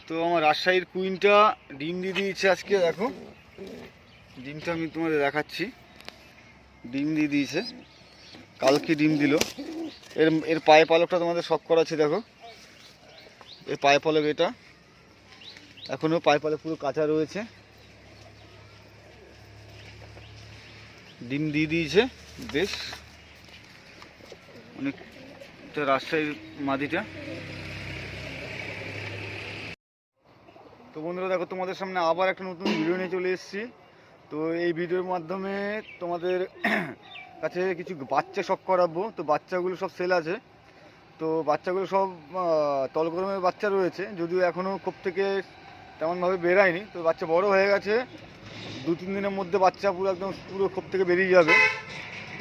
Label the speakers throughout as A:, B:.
A: তো আমার রাজশাহীর কুইনটা ডিম দিয়ে দিয়েছে আজকে। দেখো ডিমটা আমি তোমাদের দেখাচ্ছি। ডিম দিয়ে দিয়েছে, কালকে ডিম দিল। এর এর পায়ে পালকটা তোমাদের শক করা আছে। দেখো এর পায়ে পালক, এটা এখনও পায়ে পালক পুরো কাঁচা রয়েছে। ডিম দিয়ে দিয়েছে বেশ অনেকটা রাজশাহীর মাদিটা। তো বন্ধুরা দেখো, তোমাদের সামনে আবার একটা নতুন ভিডিও নিয়ে চলে এসেছি। তো এই ভিডিওর মাধ্যমে তোমাদের কাছে কিছু বাচ্চা শখ করাবো। তো বাচ্চাগুলো সব সেল আছে। তো বাচ্চাগুলো সব তলগরমের বাচ্চা রয়েছে, যদিও এখনও খোপ থেকে তেমনভাবে বেরায়নি। তো বাচ্চা বড় হয়ে গেছে, 2-3 দিনের মধ্যে বাচ্চা পুরো একদম পুরো খোপ থেকে বেরিয়ে যাবে।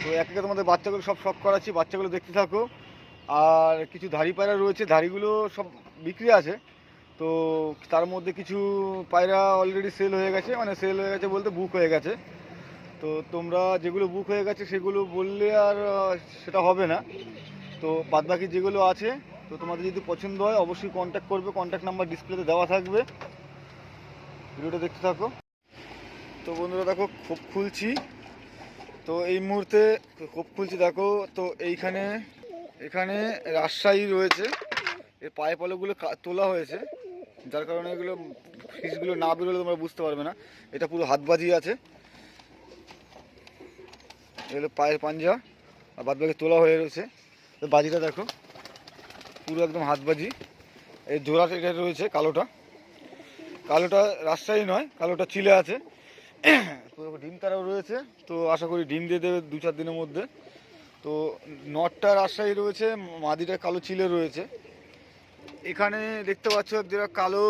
A: তো এক একে তোমাদের বাচ্চাগুলো সব শখ করাচ্ছি, বাচ্চাগুলো দেখতে থাকো। আর কিছু ধাড়ি পায়রা রয়েছে, ধাড়িগুলো সব বিক্রি আছে। তো তার মধ্যে কিছু পায়রা অলরেডি সেল হয়ে গেছে, মানে সেল হয়ে গেছে বলতে বুক হয়ে গেছে। তো তোমরা যেগুলো বুক হয়ে গেছে সেগুলো বললে আর সেটা হবে না। তো বাদবাকি যেগুলো আছে, তো তোমাদের যদি পছন্দ হয় অবশ্যই কন্ট্যাক্ট করবে। কন্ট্যাক্ট নাম্বার ডিসপ্লেতে দেওয়া থাকবে, ভিডিওটা দেখতে থাকো। তো বন্ধুরা দেখো খোপ খুলছি। তো এই মুহূর্তে খোপ খুলছি দেখো। তো এখানে রাজশাহী রয়েছে। এর পায়ে পালকগুলো তোলা হয়েছে, যার কারণে এগুলো ফিসগুলো না বেরোলে তোমরা বুঝতে পারবে না। এটা পুরো হাতবাজি আছে, এগুলো পায়ের পাঞ্জা আর বাদ বাকি তোলা হয়ে রয়েছে। তো বাজিটা দেখো পুরো একদম হাতবাজি। এই জোড়াটা এটা রয়েছে, কালোটা রাজশাহী নয়, কালোটা চিলে আছে। ডিম তারাও রয়েছে, তো আশা করি ডিম দিয়ে দেবে 2-4 দিনের মধ্যে। তো নটটা রাজশাহী রয়েছে, মাদিটা কালো চিলে রয়েছে। এখানে দেখতে পাচ্ছ যেটা কালো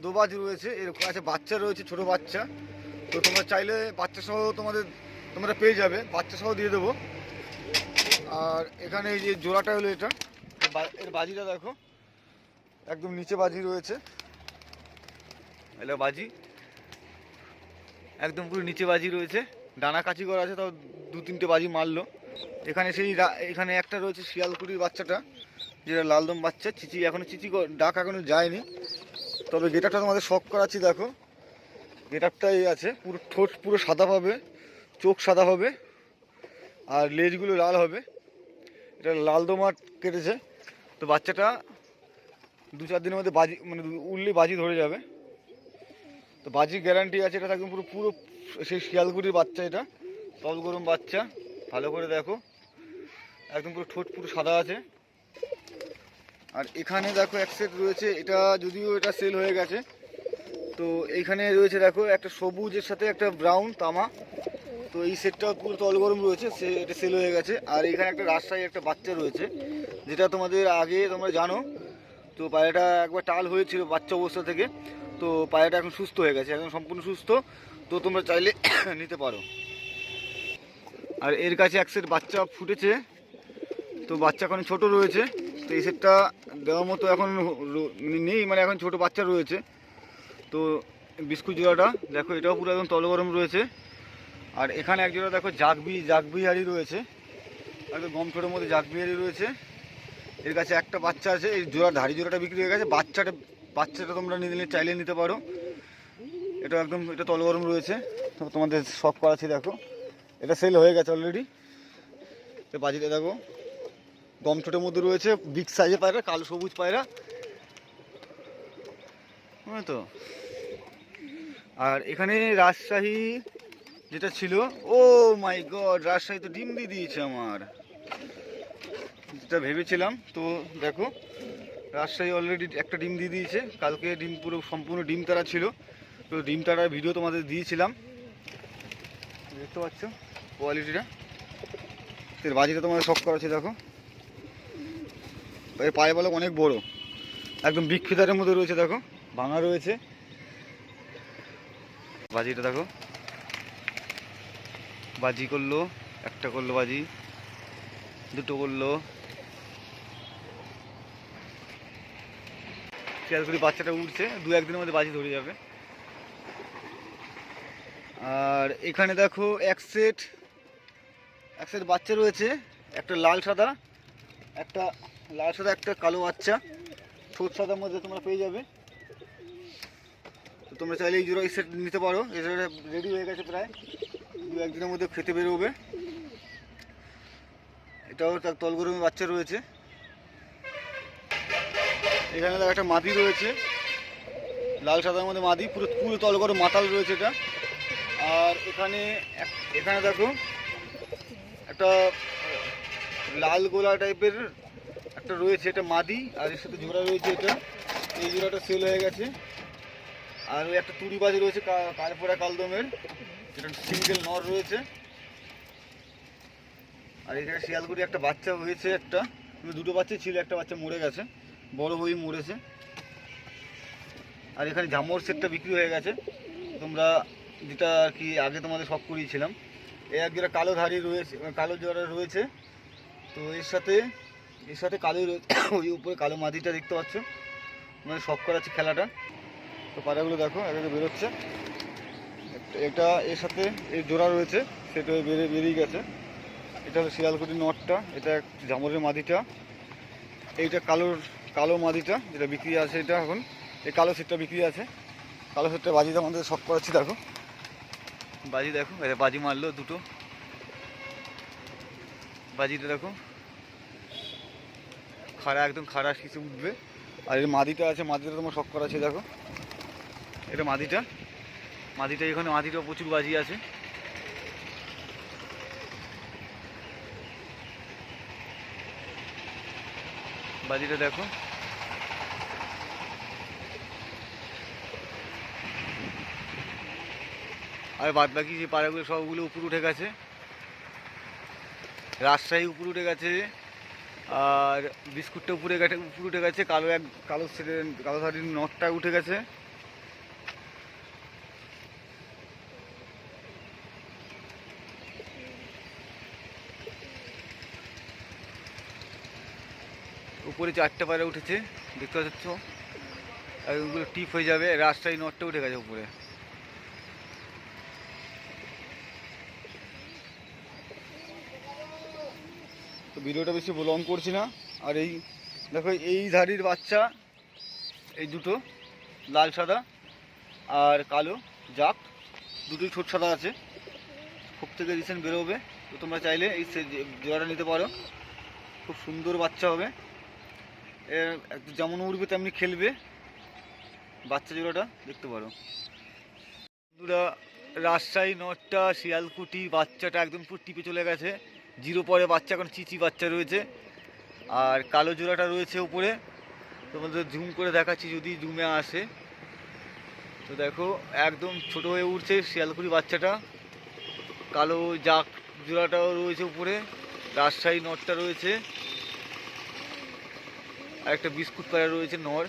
A: দোবাজ রয়েছে, এর কাছে বাচ্চা রয়েছে, ছোট বাচ্চা। তো তোমরা চাইলে বাচ্চা সহ তোমরা পেয়ে যাবে, বাচ্চা সহ দিয়ে দেবো। আর এখানে এই যে জোড়াটা হলো এটা, এর বাজিটা দেখো একদম নিচে বাজি রয়েছে। এটা বাজি একদম পুরো নিচে বাজি রয়েছে, ডানা কাচি করা আছে, তাও 2-3টে বাজি মারলো। এখানে একটা রয়েছে শিয়ালকুড়ির বাচ্চাটা, যেটা লালদম বাচ্চা। এখনো চিচি ডাক এখনো যায়নি। তবে গেটারটা তোমাদের শখ করাচ্ছি। দেখো গেটারটা এই আছে, পুরো ঠোঁট পুরো সাদা হবে, চোখ সাদা হবে, আর লেজগুলো লাল হবে। এটা লালদমাট কেটেছে। তো বাচ্চাটা 2-4 দিনের মধ্যে বাজি, মানে উঠলেই বাজি ধরে যাবে। তো বাজির গ্যারান্টি আছে, এটা একদম পুরো পুরো সেই শিয়ালকুড়ির বাচ্চা। এটা তল গরম বাচ্চা, ভালো করে দেখো একদম পুরো ঠোঁট পুরো সাদা আছে। আর এখানে দেখো এক সেট রয়েছে, এটা যদিও এটা সেল হয়ে গেছে। তো এইখানে রয়েছে দেখো একটা সবুজের সাথে একটা ব্রাউন তামা। তো এই সেটটা পুরো তল গরম রয়েছে, এটা সেল হয়ে গেছে। আর এখানে একটা রাজশাহী একটা বাচ্চা রয়েছে, যেটা তোমাদের আগে তোমরা জানো। তো পায়রাটা একবার টাল হয়েছিল বাচ্চা অবস্থা থেকে, তো পায়রাটা এখন সুস্থ হয়ে গেছে, এখন সম্পূর্ণ সুস্থ। তো তোমরা চাইলে নিতে পারো। আর এর কাছে এক সেট বাচ্চা ফুটেছে, তো বাচ্চা এখন ছোট রয়েছে। তো এই সেটটা দেওয়ার মতো এখন নেই, মানে এখন ছোট বাচ্চা রয়েছে। তো বিস্কুট জোড়াটা দেখো, এটাও পুরো একদম তলগরম রয়েছে। আর এখানে এক জোড়া দেখো জাগবিহারি রয়েছে, একদম গম ছোটোর মধ্যে জাগবিহারি রয়েছে। এর কাছে একটা বাচ্চা আছে, এই ধাড়ি জোড়াটা বিক্রি হয়ে গেছে। বাচ্চাটা তোমরা চাইলে নিতে পারো। এটা তলগরম রয়েছে, তো তোমাদের শখ করাচ্ছি। দেখো এটা সেল হয়ে গেছে অলরেডি। তো বাজিটা দেখো গম ছোটোর মধ্যে রয়েছে, বিগ সাইজের পায়রা, কালো সবুজ পায়রা, হ্যাঁ। তো আর এখানে রাজশাহী যেটা ছিল, ও মাই গড, রাজশাহী তো ডিম দিয়ে দিয়েছে আমার, যেটা ভেবেছিলাম। তো দেখো রাজশাহী অলরেডি একটা ডিম দিয়ে দিয়েছে। কালকে ডিম পুরো সম্পূর্ণ ডিম তারা ছিল, তো ডিম তারার ভিডিও তোমাদের দিয়েছিলাম, দেখতে পাচ্ছ কোয়ালিটিটা। এর বাজিটা তোমাদের শখ করা আছে। দেখো এর পায়ে পালক অনেক বড়, একদম বিগ ফিদারের মধ্যে রয়েছে। দেখো ভাঙা রয়েছে বাজিটা। দেখো বাজি করলো, একটা করলো বাজি, দুটো করলো। শিয়ালকুড়ি বাচ্চাটা উঠছে, 2-1 দিনের মধ্যে বাজি ধরে যাবে। আর এখানে দেখো এক সেট বাচ্চা রয়েছে, একটা লাল সাদা একটা কালো বাচ্চা, ঠোঁট সাদার মধ্যে তোমরা পেয়ে যাবে। তো তোমরা চাইলে এই জোড়া এই সেট নিতে পারো। এই জোড়াটা রেডি হয়ে গেছে, প্রায় 2-1 দিনের মধ্যে খেতে বেরোবে। এটাও তার তলগরমে বাচ্চা রয়েছে। এখানে দেখো একটা মাদি রয়েছে, লাল সাদার মধ্যে মাদি, পুরো পুরো তলগরম মাতাল রয়েছে এটা। আর এখানে দেখো একটা লাল গোলা টাইপের একটা রয়েছে, এটা মাদি, আর এর সাথে জোড়া রয়েছে এটা। এই জোড়াটা সেল হয়ে গেছে। আর ওই একটা তুড়ি বাজি রয়েছে কালপোড়া কালদমের, যেটা সিঙ্গেল নর রয়েছে। আর এখানে শিয়ালকুটি একটা বাচ্চা হয়েছে, একটা দুটো বাচ্চা ছিল, একটা বাচ্চা মরে গেছে, বড় হয়ে মরেছে। আর এখানে ঝামর সেটটা বিক্রি হয়ে গেছে, তোমরা যেটা আর কি আগে তোমাদের সব করিয়েছিলাম। এই এক জোড়া কালো ধারি রয়েছে, কালো জোড়া রয়েছে। তো এর সাথে কালো ওই উপরে কালো মাদিটা দেখতে পাচ্ছ, মানে শখ করাচ্ছে খেলাটা। তো পাড়াগুলো দেখো এক একে বেরোচ্ছে। এটা এর সাথে এই জোড়া রয়েছে, সেটা বেরিয়ে গেছে। এটা হলো শিয়ালকুটির নটটা, এটা ঝামরের মাদিটা। এইটা কালো মাদিটা যেটা বিক্রি আছে, এটা এখন এই কালো সেটটা বিক্রি আছে। কালো সেটটা বাজিতে আমাদের শখ করাচ্ছি, দেখো বাজি দেখো, এটা বাজি মারলো দুটো, বাজিটা দেখো একদম খাড়া কিছু উঠবে। আর এই মাদিটা আছে, মাদিটা তোমার শখ করা আছে, দেখো এটা মাদিটা এখানে মাদিটা প্রচুর বাজি আছে। বাজিটা দেখো, আর বাদ বাকি যে পাড়াগুলো সবগুলো উপরে উঠে গেছে। রাজশাহী উপরে উঠে গেছে, আর বিস্কুটটা উপরে উঠে গেছে। কালো শাড়ির নটটা উঠে গেছে। উপরে 4টে পায়রা উঠেছে, দেখতে পাচ্ছ, আর ওগুলো টিপ হয়ে যাবে। রাজশাহী নটটা উঠে গেছে উপরে। তো ভিডিওটা বেশি লং করছি না। আর এই দেখো এই ধাড়ির বাচ্চা, এই দুটো লাল সাদা আর কালো জাক, দুটোই ছোট সাদা আছে, খুব থেকে রিসেন্ট বেরোবে। তো তোমরা চাইলে এই জোড়াটা নিতে পারো, খুব সুন্দর বাচ্চা হবে। যেমন উড়বে তেমনি খেলবে, বাচ্চা জোড়াটা দেখতে পারো বন্ধুরা। রাজশাহী নটটা শিয়ালকুটি বাচ্চাটা একদম পুরো টিপে চলে গেছে, 0 পরে বাচ্চা, এখন চিচি বাচ্চা রয়েছে। আর কালো জোড়াটা রয়েছে উপরে, তোমাদের জুম করে দেখাচ্ছি যদি জুমে আসে। তো দেখো একদম ছোট হয়ে উঠছে শিয়ালকুটি বাচ্চাটা। কালো জাক জোড়াটাও রয়েছে উপরে, রাজশাহী নটটা রয়েছে, আর একটা বিস্কুট পায়রা রয়েছে নর।